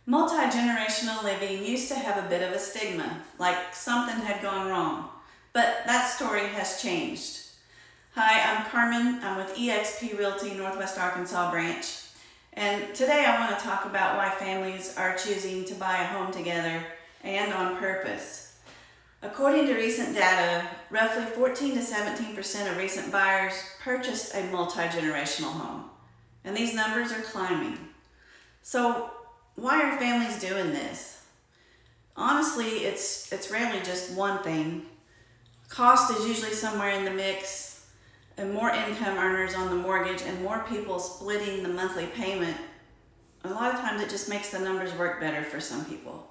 Multi-generational living used to have a bit of a stigma, like something had gone wrong, but that story has changed. Hi, I'm Carmen. I'm with EXP Realty Northwest Arkansas Branch, and today I want to talk about why families are choosing to buy a home together and on purpose. According to recent data, roughly 14 to 17% of recent buyers purchased a multi-generational home, and these numbers are climbing. So why are families doing this? Honestly, it's rarely just one thing. Cost is usually somewhere in the mix, and more income earners on the mortgage and more people splitting the monthly payment. A lot of times it just makes the numbers work better for some people.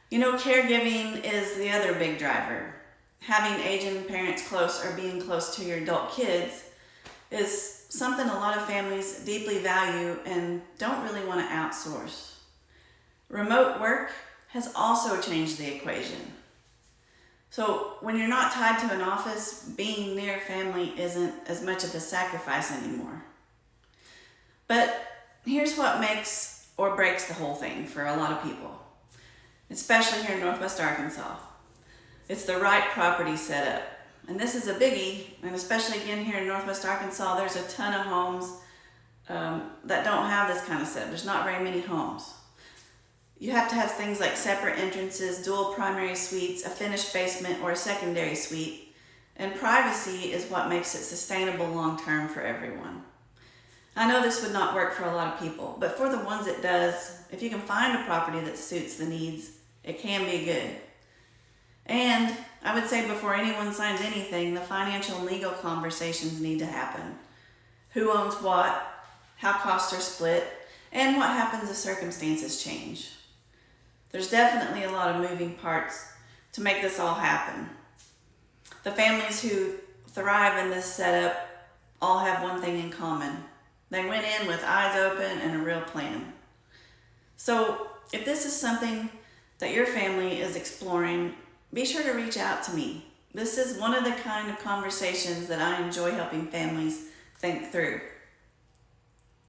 You know, caregiving is the other big driver. Having aging parents close or being close to your adult kids is something a lot of families deeply value and don't really want to outsource. Remote work has also changed the equation. So when you're not tied to an office, being near family isn't as much of a sacrifice anymore. But here's what makes or breaks the whole thing for a lot of people, especially here in Northwest Arkansas. It's the right property setup. And this is a biggie, and especially again here in Northwest Arkansas, there's a ton of homes that don't have this kind of setup. There's not very many homes. You have to have things like separate entrances, dual primary suites, a finished basement, or a secondary suite. And privacy is what makes it sustainable long-term for everyone. I know this would not work for a lot of people, but for the ones it does, if you can find a property that suits the needs, it can be good. And I would say before anyone signs anything, the financial and legal conversations need to happen. Who owns what, how costs are split, and what happens if circumstances change. There's definitely a lot of moving parts to make this all happen. The families who thrive in this setup all have one thing in common. They went in with eyes open and a real plan. So if this is something that your family is exploring, be sure to reach out to me. This is one of the kind of conversations that I enjoy helping families think through.